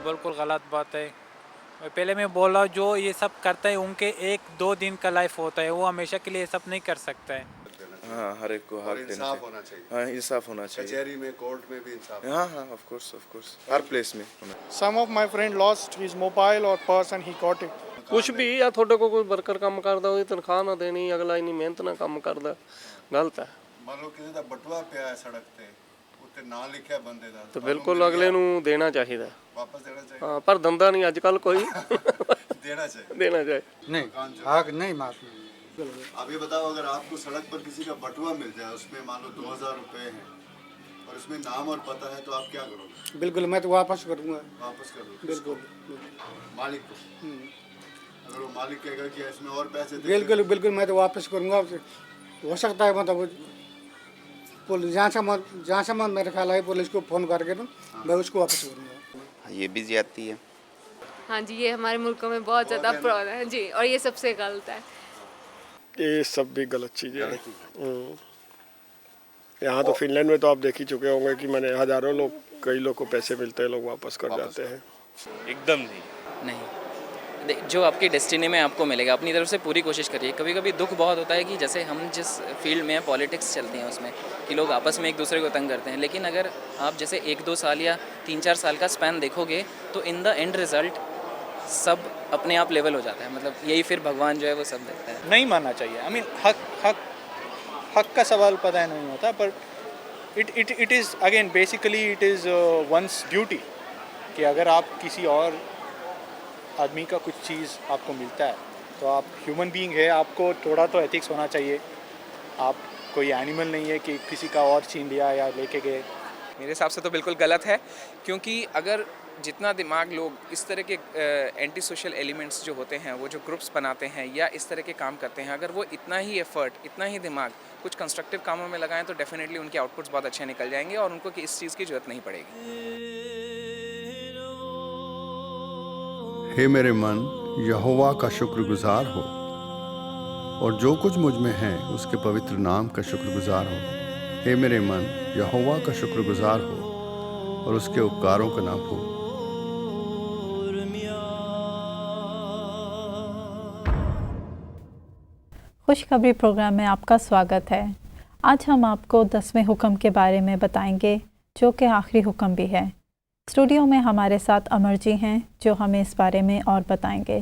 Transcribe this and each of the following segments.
बिल्कुल गलत बात है। पहले मैं बोल रहा हूँ, जो ये सब करता है उनके 1-2 दिन का लाइफ होता है, वो हमेशा के लिए ये सब नहीं कर सकता है। हाँ, हर एक को और हक देना इंसाफ चाहिए। होना चाहिए। हाँ, इंसाफ होना चाहिए। कचहरी में, कोर्ट में भी इंसाफ। हाँ हाँ, ऑफ कोर्स हर प्लेस में होना। Some of my friend lost his mobile or purse and he got it. ਕੁਛ ਵੀ ਆ ਤੁਹਾਡੇ ਕੋਲ ਕੋਈ ਵਰਕਰ ਕੰਮ ਕਰਦਾ ਉਹਦੀ ਤਨਖਾਹ ਨਾ ਦੇਣੀ, ਅਗਲਾ ਇੰਨੀ ਮਿਹਨਤ ਨਾਲ ਕੰਮ ਕਰਦਾ, ਗਲਤ ਹੈ। ਮੰਨ ਲਓ ਕਿਸੇ ਦਾ ਬਟੂਆ ਪਿਆ ਹੈ ਸੜਕ ਤੇ, ਉੱਤੇ ਨਾਂ ਲਿਖਿਆ ਬੰਦੇ ਦਾ, ਤੇ ਬਿਲਕੁਲ ਅਗਲੇ ਨੂੰ ਦੇਣਾ ਚਾਹੀਦਾ। ਵਾਪਸ ਦੇਣਾ ਚਾਹੀਦਾ। ਹਾਂ, ਪਰ ਦੰਦਾ ਨਹੀਂ ਅੱਜ ਕੱਲ ਕੋਈ देना चाहिए। ਦੇਣਾ ਚਾਹੀਦਾ। नहीं हक नहीं माफी। अब ये बताओ, अगर आपको सड़क पर किसी का बटुआ मिल जाए, उसमें मान लो 2000 रुपए हैं और उसमें नाम और पता है, तो आप क्या करोगे? बिल्कुल मैं तो वापस करूँगा। वापस कर दो बिल्कुल मालिक को। अगर वो मालिक कहेगा कि इसमें और पैसे दे, बिल्कुल बिल्कुल मैं तो वापस करूँगा। हो सकता है मतलब पुलिस जहाँ से मेरे ख्याल है पुलिस को फ़ोन करके ना मैं उसको वापस करूँगा। ये भी ज्यादती है। हाँ जी, ये हमारे मुल्कों में बहुत ज़्यादा प्रॉब्लम है जी, और ये सबसे गलत है। ये सब भी गलत चीज़ें हैं। यहाँ तो फिनलैंड में तो आप देख ही चुके होंगे कि मैंने हज़ारों लोग, कई लोग को पैसे मिलते हैं, लोग वापस कर जाते हैं। एकदम नहीं। जो आपकी डेस्टिनी में आपको मिलेगा, अपनी तरफ से पूरी कोशिश करिए। कभी कभी दुख बहुत होता है कि जैसे हम जिस फील्ड में पॉलिटिक्स चलती हैं उसमें कि लोग आपस में एक दूसरे को तंग करते हैं, लेकिन अगर आप जैसे 1-2 साल या 3-4 साल का स्पैन देखोगे तो इन द एंड रिजल्ट सब अपने आप लेवल हो जाता है। मतलब यही फिर भगवान जो है वो सब देखता है। नहीं मानना चाहिए। आई मीन हक का सवाल पता नहीं होता, पर it is again basically it is once duty कि अगर आप किसी और आदमी का कुछ चीज़ आपको मिलता है तो आप ह्यूमन बीइंग है, आपको थोड़ा तो एथिक्स होना चाहिए। आप कोई एनिमल नहीं है कि किसी का और छीन लिया या लेके गए। मेरे हिसाब से तो बिल्कुल गलत है, क्योंकि अगर जितना दिमाग लोग इस तरह के एंटी सोशल एलिमेंट्स जो होते हैं, वो जो ग्रुप्स बनाते हैं या इस तरह के काम करते हैं, अगर वो इतना ही एफर्ट, इतना ही दिमाग कुछ कंस्ट्रक्टिव कामों में लगाएं तो डेफिनेटली उनके आउटपुट्स बहुत अच्छे निकल जाएंगे और उनको इस चीज़ की ज़रूरत नहीं पड़ेगी। हे मेरे मन, यहोवा का शुक्रगुजार हो और जो कुछ मुझ में है उसके पवित्र नाम का शुक्रगुजार हो। हे मेरे मन, यहोवा का शुक्रगुजार हो और उसके उपकारों का ना भूल। खुशखबरी प्रोग्राम में आपका स्वागत है। आज हम आपको 10वें हुक्म के बारे में बताएंगे, जो कि आखिरी हुक्म भी है। स्टूडियो में हमारे साथ अमर जी हैं, जो हमें इस बारे में और बताएंगे।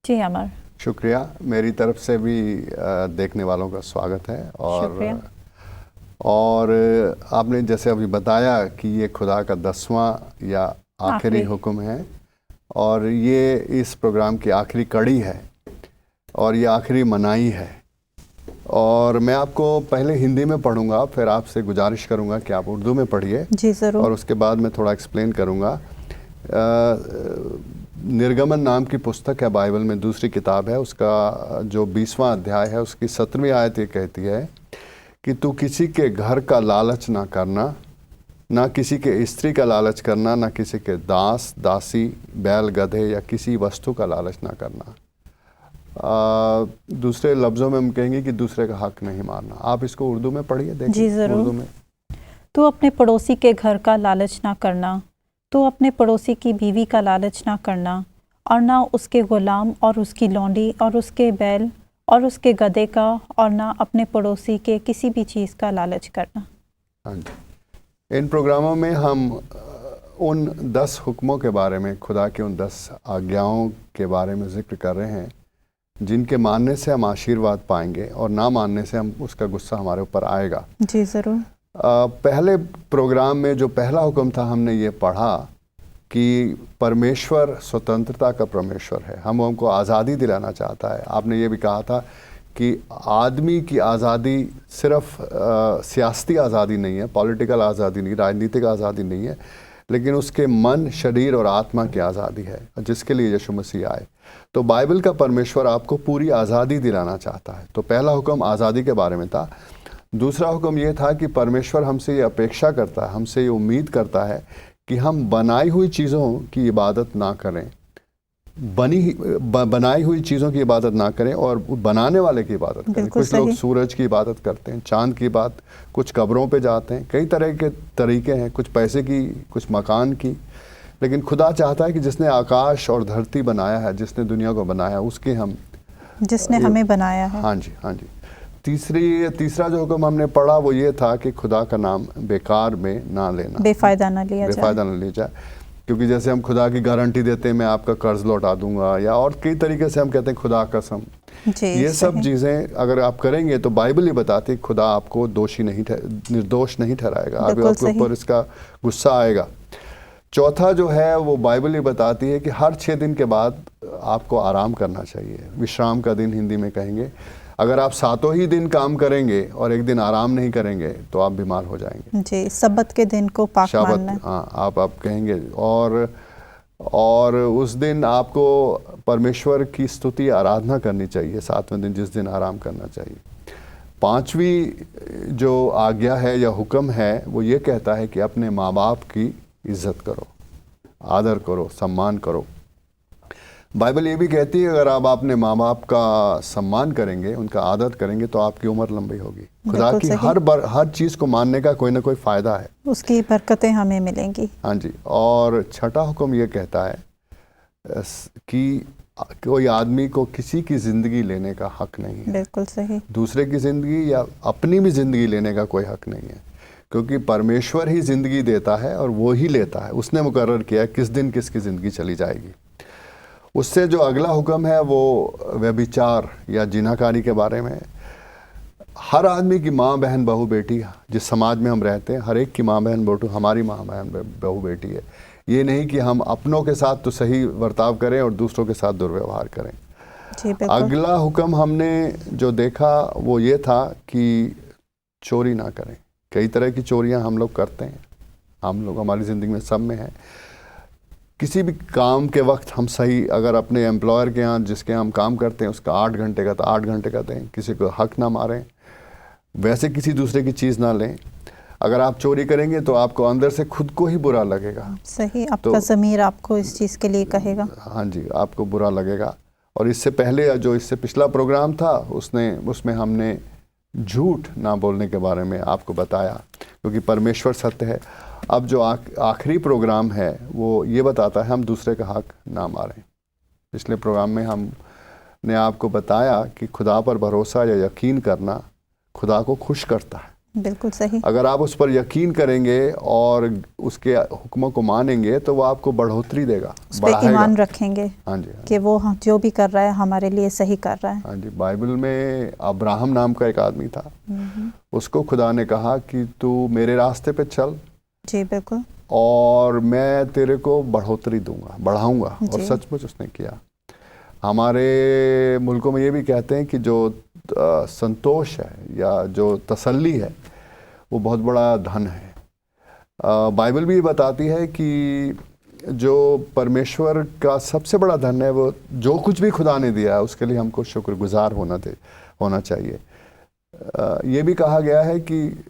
जी अमर। शुक्रिया। मेरी तरफ से भी देखने वालों का स्वागत है। और आपने जैसे अभी बताया कि ये खुदा का 10वां या आखिरी हुक्म है और ये इस प्रोग्राम की आखिरी कड़ी है और ये आखिरी मनाही है। और मैं आपको पहले हिंदी में पढ़ूंगा, फिर आपसे गुजारिश करूंगा कि आप उर्दू में पढ़िए। जी ज़रूर। और उसके बाद मैं थोड़ा एक्सप्लेन करूंगा। निर्गमन नाम की पुस्तक है, बाइबल में दूसरी किताब है, उसका जो 20वां अध्याय है उसकी 17वीं आयत ये कहती है कि तू किसी के घर का लालच ना करना, ना किसी के स्त्री का लालच करना, ना किसी के दास दासी, बैल गधे या किसी वस्तु का लालच ना करना। दूसरे लफ्ज़ों में हम कहेंगे कि दूसरे का हक नहीं मारना। आप इसको उर्दू में पढ़िए, देखिए। जी ज़रूर। उर्दू में, तू अपने पड़ोसी के घर का लालच ना करना, तू अपने पड़ोसी की बीवी का लालच ना करना, और ना उसके ग़ुलाम और उसकी लौंडी और उसके बैल और उसके गधे का, और ना अपने पड़ोसी के किसी भी चीज़ का लालच करना। हाँ जी। इन प्रोग्रामों में हम उन 10 हुक्मों के बारे में, खुदा की उन 10 आज्ञाओं के बारे में जिक्र कर रहे हैं जिनके मानने से हम आशीर्वाद पाएंगे और ना मानने से हम उसका गुस्सा हमारे ऊपर आएगा। जी ज़रूर। पहले प्रोग्राम में जो पहला हुक्म था, हमने ये पढ़ा कि परमेश्वर स्वतंत्रता का परमेश्वर है, हमको आज़ादी दिलाना चाहता है। आपने ये भी कहा था कि आदमी की आज़ादी सिर्फ सियासी आज़ादी नहीं है, पॉलिटिकल आज़ादी नहीं, राजनीतिक आज़ादी नहीं है, लेकिन उसके मन, शरीर और आत्मा की आज़ादी है, जिसके लिए यीशु मसीह आए। तो बाइबल का परमेश्वर आपको पूरी आज़ादी दिलाना चाहता है। तो पहला हुक्म आज़ादी के बारे में था। दूसरा हुक्म ये था कि परमेश्वर हमसे ये अपेक्षा करता है, हमसे ये उम्मीद करता है कि हम बनाई हुई चीज़ों की इबादत ना करें, बनाई हुई चीज़ों की इबादत ना करें और बनाने वाले की इबादत करें। कुछ लोग सूरज की इबादत करते हैं, चांद की बात, कुछ कब्रों पे जाते हैं, कई तरह के तरीके हैं, कुछ पैसे की, कुछ मकान की, लेकिन खुदा चाहता है कि जिसने आकाश और धरती बनाया है, जिसने दुनिया को बनाया है, उसके हम जिसने हमें बनाया है। हाँ जी, हाँ जी। तीसरा जो हुक्म हमने पढ़ा वो ये था कि खुदा का नाम बेकार में ना लेना, बेफायदा ना लिया जाए। बेफायदा ना लिया जाए। क्योंकि जैसे हम खुदा की गारंटी देते हैं मैं आपका कर्ज लौटा दूंगा, या और कई तरीके से हम कहते हैं खुदा कसम, ये सब चीज़ें अगर आप करेंगे तो बाइबल ही बताती है खुदा आपको निर्दोष नहीं ठहराएगा, अभी आपके ऊपर इसका गुस्सा आएगा। चौथा जो है वो बाइबल ही बताती है कि हर 6 दिन के बाद आपको आराम करना चाहिए, विश्राम का दिन हिंदी में कहेंगे। अगर आप 7 ही दिन काम करेंगे और एक दिन आराम नहीं करेंगे तो आप बीमार हो जाएंगे जी। सब्बत के दिन को पाक मानना, हाँ आप कहेंगे। और उस दिन आपको परमेश्वर की स्तुति आराधना करनी चाहिए, 7वें दिन जिस दिन आराम करना चाहिए। 5वीं जो आज्ञा है या हुक्म है वो ये कहता है कि अपने माँ बाप की इज्जत करो, आदर करो, सम्मान करो। बाइबल ये भी कहती है अगर आप अपने माँ बाप का सम्मान करेंगे, उनका आदर करेंगे तो आपकी उम्र लंबी होगी। खुदा की हर चीज़ को मानने का कोई ना कोई फ़ायदा है, उसकी बरकतें हमें मिलेंगी। हाँ जी। और छठा हुक्म ये कहता है कि कोई आदमी को किसी की ज़िंदगी लेने का हक नहीं है। बिल्कुल सही। दूसरे की ज़िंदगी या अपनी भी ज़िंदगी लेने का कोई हक नहीं है, क्योंकि परमेश्वर ही ज़िंदगी देता है और वो ही लेता है। उसने मुकर्रर किया किस दिन किसकी ज़िंदगी चली जाएगी। उससे जो अगला हुक्म है वो व्यभिचार या जिनाकारी के बारे में। हर आदमी की माँ बहन बहू बेटी, जिस समाज में हम रहते हैं, हर एक की माँ बहन बेटू हमारी माँ बहन बहू बेटी है। ये नहीं कि हम अपनों के साथ तो सही बर्ताव करें और दूसरों के साथ दुर्व्यवहार करें। अगला हुक्म हमने जो देखा वो ये था कि चोरी ना करें। कई तरह की चोरियां हम लोग करते हैं, हम लोग हमारी ज़िंदगी में सब में है। किसी भी काम के वक्त हम सही, अगर अपने एम्प्लॉयर के यहाँ जिसके हम काम करते हैं उसका 8 घंटे का तो 8 घंटे का दें, किसी को हक ना मारें, वैसे किसी दूसरे की चीज़ ना लें। अगर आप चोरी करेंगे तो आपको अंदर से खुद को ही बुरा लगेगा। सही, आपका ज़मीर आपको इस चीज़ के लिए कहेगा। हाँ जी, आपको बुरा लगेगा। और इससे पहले जो इससे पिछला प्रोग्राम था उसमें हमने झूठ ना बोलने के बारे में आपको बताया, क्योंकि परमेश्वर सत्य है। अब जो आखिरी प्रोग्राम है वो ये बताता है हम दूसरे का हक ना मारें। पिछले प्रोग्राम में हमने आपको बताया कि खुदा पर भरोसा या यकीन करना खुदा को खुश करता है। बिल्कुल सही। अगर आप उस पर यकीन करेंगे और उसके हुक्मों को मानेंगे तो वो आपको बढ़ोतरी देगा, उस पे ईमान रखेंगे। हाँ जी, कि वो जो भी कर रहा है हमारे लिए सही कर रहा है। हाँ जी। बाइबल में अब्राहम नाम का एक आदमी था, उसको खुदा ने कहा कि तू मेरे रास्ते पे चल। जी बिल्कुल। और मैं तेरे को बढ़ोतरी दूंगा, बढ़ाऊंगा। और सचमुच उसने किया। हमारे मुल्कों में ये भी कहते हैं कि जो संतोष है या जो तसल्ली है वो बहुत बड़ा धन है। बाइबल भी बताती है कि जो परमेश्वर का सबसे बड़ा धन है वो जो कुछ भी खुदा ने दिया है उसके लिए हमको शुक्रगुजार होना चाहिए। ये भी कहा गया है कि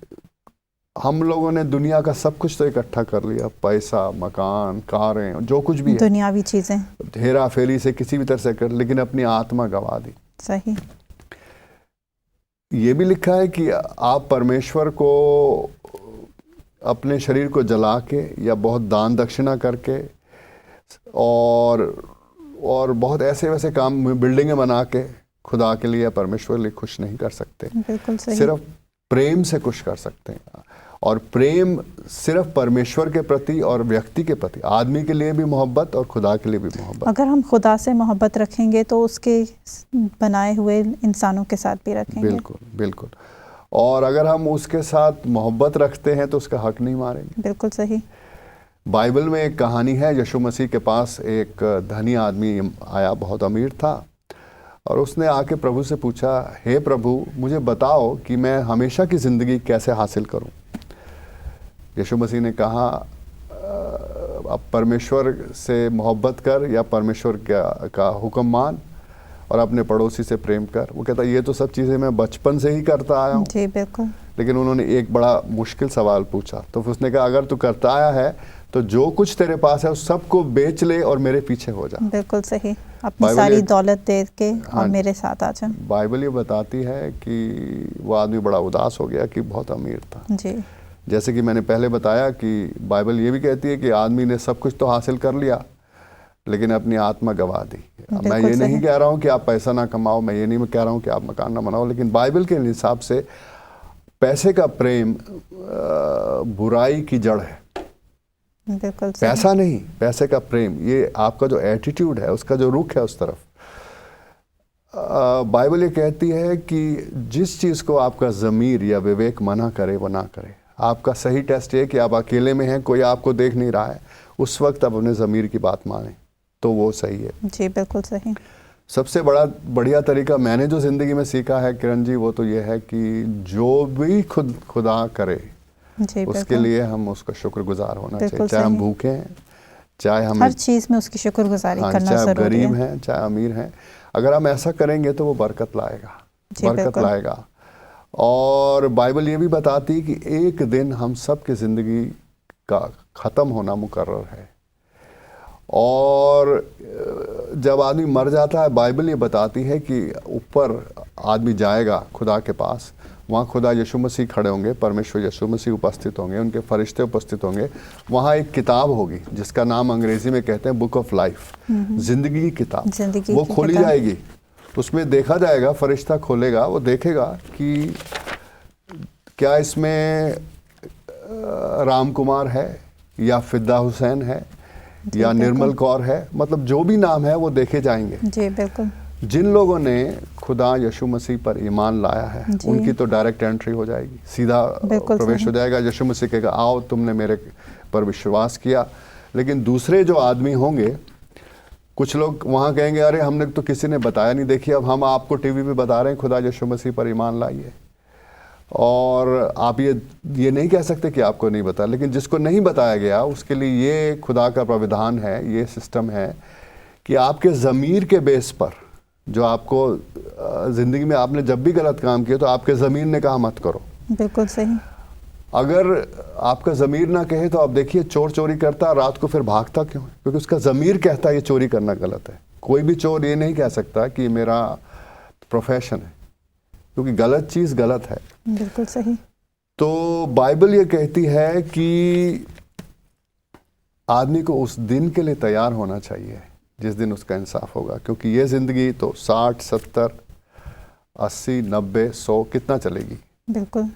हम लोगों ने दुनिया का सब कुछ तो इकट्ठा कर लिया, पैसा, मकान, कारें, जो कुछ भी है, दुनियावी चीज़ें, हेरा फेरी से किसी भी तरह से कर, लेकिन अपनी आत्मा गंवा दी। सही। ये भी लिखा है कि आप परमेश्वर को अपने शरीर को जला के या बहुत दान दक्षिणा करके और बहुत ऐसे वैसे काम, बिल्डिंगें बना के खुदा के लिए, परमेश्वर के लिए खुश नहीं कर सकते। बिल्कुल सही। सिर्फ प्रेम से खुश कर सकते हैं। और प्रेम सिर्फ परमेश्वर के प्रति और व्यक्ति के प्रति, आदमी के लिए भी मोहब्बत और खुदा के लिए भी मोहब्बत। अगर हम खुदा से मोहब्बत रखेंगे तो उसके बनाए हुए इंसानों के साथ भी रखेंगे। बिल्कुल बिल्कुल। और अगर हम उसके साथ मोहब्बत रखते हैं तो उसका हक नहीं मारेंगे। बिल्कुल सही। बाइबल में एक कहानी है, यीशु मसीह के पास एक धनी आदमी आया, बहुत अमीर था, और उसने आके प्रभु से पूछा, हे प्रभु मुझे बताओ कि मैं हमेशा की ज़िंदगी कैसे हासिल करूं। यीशु मसीह ने कहा, अब परमेश्वर से मोहब्बत कर या परमेश्वर का हुक्म मान और अपने पड़ोसी से प्रेम कर। वो कहता ये तो सब चीज़ें मैं बचपन से ही करता आया हूँ। जी बिल्कुल। लेकिन उन्होंने एक बड़ा मुश्किल सवाल पूछा, तो उसने कहा अगर तू करता आया है तो जो कुछ तेरे पास है उस सबको बेच ले और मेरे पीछे हो जा। बिल्कुल सही। अपनी सारी दौलत दे के और मेरे साथ आ जा। बाइबल ये बताती है कि वो आदमी बड़ा उदास हो गया कि बहुत अमीर था। जी। जैसे कि मैंने पहले बताया कि बाइबल ये भी कहती है कि आदमी ने सब कुछ तो हासिल कर लिया लेकिन अपनी आत्मा गंवा दी। मैं ये नहीं कह रहा हूँ कि आप पैसा ना कमाओ, मैं ये नहीं कह रहा हूँ कि आप मकान ना बनाओ, लेकिन बाइबल के हिसाब से पैसे का प्रेम बुराई की जड़ है। बिल्कुल सही। पैसा नहीं, पैसे का प्रेम, ये आपका जो एटीट्यूड है, उसका जो रुख है उस तरफ। बाइबल ये कहती है कि जिस चीज़ को आपका ज़मीर या विवेक मना करे वो ना करे। आपका सही टेस्ट ये कि आप अकेले में हैं, कोई आपको देख नहीं रहा है, उस वक्त आप अपने ज़मीर की बात मानें तो वो सही है। जी बिल्कुल सही। सबसे बढ़िया तरीका मैंने जो ज़िंदगी में सीखा है किरण जी, वो तो ये है कि जो भी खुदा करे उसके लिए हम उसका शुक्रगुजार होना चाहिए। चाहे हम भूखे हैं, चाहे हम हर चीज़ में उसकी शुक्रगुजारी करना ज़रूरी है। चाहे गरीब हैं, चाहे अमीर हैं, अगर हम ऐसा करेंगे तो वो बरकत लाएगा, बरकत लाएगा। और बाइबल ये भी बताती है कि एक दिन हम सब की ज़िंदगी का ख़त्म होना मुकर्रर है। और जब आदमी मर जाता है, बाइबल ये बताती है कि ऊपर आदमी जाएगा खुदा के पास, वहाँ खुदा यीशु मसीह खड़े होंगे, परमेश्वर यीशु मसीह उपस्थित होंगे, उनके फरिश्ते उपस्थित होंगे। वहाँ एक किताब होगी जिसका नाम अंग्रेज़ी में कहते हैं बुक ऑफ लाइफ, ज़िंदगी की किताब। वो खोली जाएगी, उसमें देखा जाएगा, फरिश्ता खोलेगा, वो देखेगा कि क्या इसमें राम कुमार है या फिदा हुसैन है या निर्मल कौर है, मतलब जो भी नाम है वो देखे जाएंगे। जी बिल्कुल। जिन लोगों ने खुदा यीशु मसीह पर ईमान लाया है उनकी तो डायरेक्ट एंट्री हो जाएगी, सीधा प्रवेश हो जाएगा। यीशु मसीह कहेगा आओ तुमने मेरे पर विश्वास किया। लेकिन दूसरे जो आदमी होंगे, कुछ लोग वहाँ कहेंगे अरे हमने तो किसी ने बताया नहीं, देखिए अब हम आपको टीवी पे बता रहे हैं खुदा यीशु मसीह पर ईमान लाइए, और आप ये नहीं कह सकते कि आपको नहीं बताया। लेकिन जिसको नहीं बताया गया उसके लिए ये खुदा का प्राविधान है, ये सिस्टम है कि आपके ज़मीर के बेस पर, जो आपको ज़िंदगी में आपने जब भी गलत काम किया तो आपके ज़मीर ने कहा मत करो। बिल्कुल सही। अगर आपका ज़मीर ना कहे तो आप देखिए चोर चोरी करता है रात को फिर भागता क्यों है? क्योंकि उसका ज़मीर कहता है ये चोरी करना गलत है। कोई भी चोर ये नहीं कह सकता कि मेरा प्रोफेशन है, क्योंकि गलत चीज़ गलत है। बिल्कुल सही। तो बाइबल ये कहती है कि आदमी को उस दिन के लिए तैयार होना चाहिए जिस दिन उसका इंसाफ होगा, क्योंकि ये ज़िंदगी तो 60, 70, 80, 90, 100 कितना चलेगी। बिल्कुल।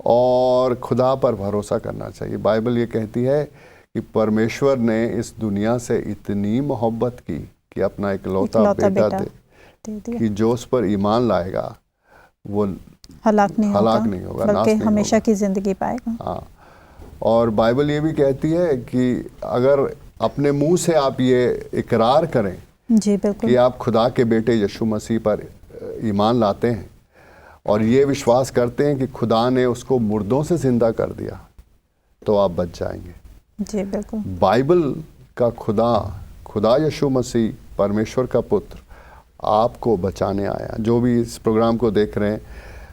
और खुदा पर भरोसा करना चाहिए। बाइबल ये कहती है कि परमेश्वर ने इस दुनिया से इतनी मोहब्बत की कि अपना इकलौता बेटा दे दिया कि जो उस पर ईमान लाएगा वो हलाक नहीं होगा, बल्कि हमेशा की ज़िंदगी पाएगा। हाँ, और बाइबल ये भी कहती है कि अगर अपने मुंह से आप ये इकरार करें जी बिल्कुल कि आप खुदा के बेटे यीशु मसीह पर ईमान लाते हैं और ये विश्वास करते हैं कि खुदा ने उसको मुर्दों से ज़िंदा कर दिया, तो आप बच जाएंगे। जी बिल्कुल। बाइबल का खुदा यीशु मसीह परमेश्वर का पुत्र आपको बचाने आया। जो भी इस प्रोग्राम को देख रहे हैं,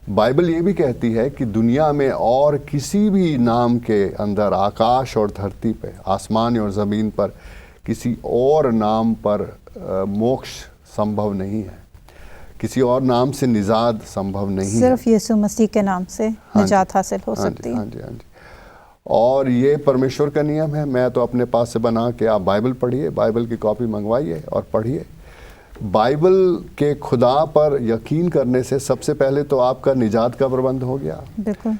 बाइबल ये भी कहती है कि दुनिया में और किसी भी नाम के अंदर, आकाश और धरती पे, आसमान और ज़मीन पर, किसी और नाम पर मोक्ष संभव नहीं है, किसी और नाम से निजात संभव नहीं है। सिर्फ यीशु मसीह के नाम से निजात हासिल हो सकती है। हाँ जी, हाँ जी। और ये परमेश्वर का नियम है। मैं तो अपने पास से बना के, आप बाइबल पढ़िए, बाइबल की कॉपी मंगवाइए और पढ़िए। बाइबल के खुदा पर यकीन करने से सबसे पहले तो आपका निजात का प्रबंध हो गया। बिल्कुल।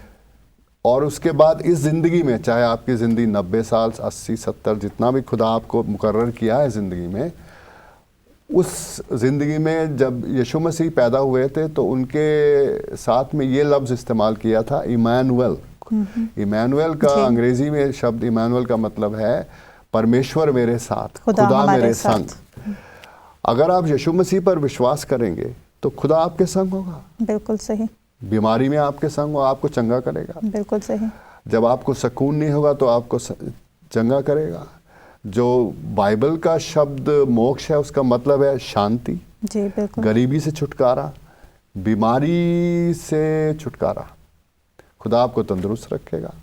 और उसके बाद इस ज़िंदगी में, चाहे आपकी ज़िंदगी 90 साल, 80, 70, जितना भी खुदा आपको मुकर्रर किया है ज़िंदगी में, उस ज़िंदगी में जब यीशु मसीह पैदा हुए थे तो उनके साथ में ये लफ्ज़ इस्तेमाल किया था, इमानुएल। इमानुएल का अंग्रेज़ी में शब्द इमानुएल का मतलब है परमेश्वर मेरे साथ, खुदा मेरे संग। अगर आप यीशु मसीह पर विश्वास करेंगे तो खुदा आपके संग होगा। बिल्कुल सही। बीमारी में आपके संग हो, आपको चंगा करेगा। बिल्कुल सही। जब आपको सुकून नहीं होगा तो आपको चंगा करेगा। जो बाइबल का शब्द मोक्ष है उसका मतलब है शांति। जी बिल्कुल। गरीबी से छुटकारा, बीमारी से छुटकारा। खुदा आपको तंदुरुस्त रखेगा,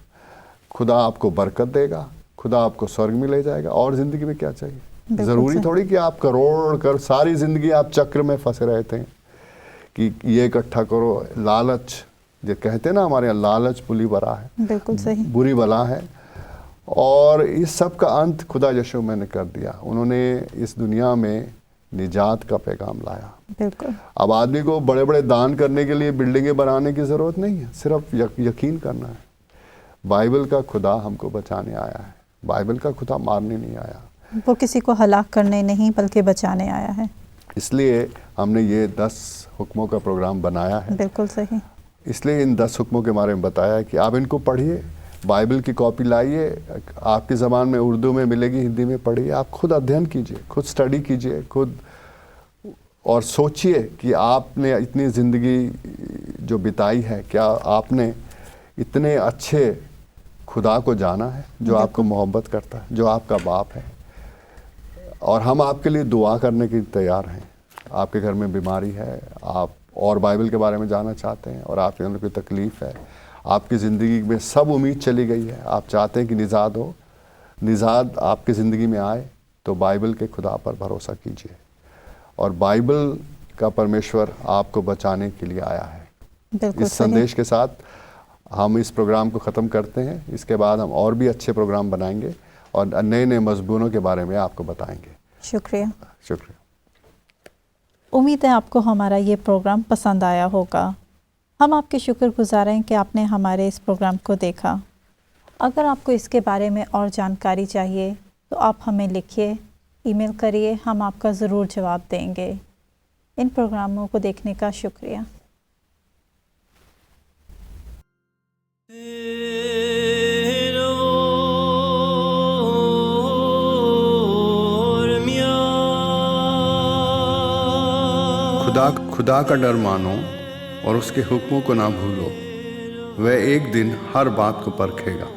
खुदा आपको बरकत देगा, खुदा आपको स्वर्ग में ले जाएगा। और ज़िंदगी में क्या चाहिए? ज़रूरी थोड़ी कि आप करोड़ कर सारी ज़िंदगी आप चक्र में फंसे रहते हैं कि ये इकट्ठा करो। लालच जो कहते हैं ना हमारे यहाँ, लालच बुरी बला है, बिल्कुल सही। बुरी बला है। और इस सब का अंत खुदा यीशु ने कर दिया। उन्होंने इस दुनिया में निजात का पैगाम लाया। बिल्कुल। अब आदमी को बड़े बड़े दान करने के लिए बिल्डिंगें बनाने की ज़रूरत नहीं है, सिर्फ यकीन करना है। बाइबल का खुदा हमको बचाने आया है, बाइबल का खुदा मारने नहीं आया। वो किसी को हलाक करने नहीं बल्कि बचाने आया है। इसलिए हमने ये 10 हुक्मों का प्रोग्राम बनाया है। बिल्कुल सही। इसलिए इन 10 हुक्मों के बारे में बताया है कि आप इनको पढ़िए, बाइबल की कॉपी लाइए, आपकी ज़बान में उर्दू में मिलेगी, हिंदी में पढ़िए, आप खुद अध्ययन कीजिए, खुद स्टडी कीजिए, खुद, और सोचिए कि आपने इतनी ज़िंदगी जो बिताई है, क्या आपने इतने अच्छे खुदा को जाना है जो आपको मोहब्बत करता है, जो आपका बाप है। और हम आपके लिए दुआ करने के लिए तैयार हैं। आपके घर में बीमारी है, आप और बाइबल के बारे में जानना चाहते हैं, और आपके अंदर कोई तकलीफ़ है, आपकी ज़िंदगी में सब उम्मीद चली गई है, आप चाहते हैं कि निजात हो, निजात आपकी ज़िंदगी में आए, तो बाइबल के खुदा पर भरोसा कीजिए। और बाइबल का परमेश्वर आपको बचाने के लिए आया है। इस संदेश के साथ हम इस प्रोग्राम को ख़त्म करते हैं। इसके बाद हम और भी अच्छे प्रोग्राम बनाएंगे और नए नए मज़मूनों के बारे में आपको बताएंगे। शुक्रिया। शुक्रिया। उम्मीद है आपको हमारा ये प्रोग्राम पसंद आया होगा। हम आपके शुक्रगुज़ार हैं कि आपने हमारे इस प्रोग्राम को देखा। अगर आपको इसके बारे में और जानकारी चाहिए तो आप हमें लिखिए, ईमेल करिए, हम आपका ज़रूर जवाब देंगे। इन प्रोग्रामों को देखने का शुक्रिया। खुदा का डर मानो और उसके हुक्मों को ना भूलो, वह एक दिन हर बात को परखेगा।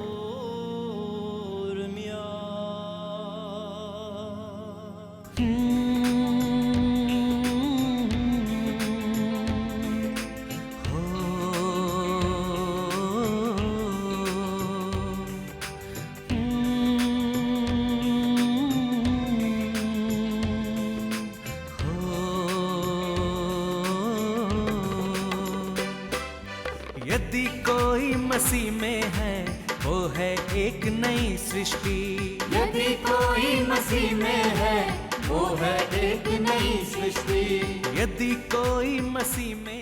यदि कोई मसीह में है वो है एक नई सृष्टि। यदि कोई मसीह में है वो है एक नई सृष्टि। यदि कोई मसीह में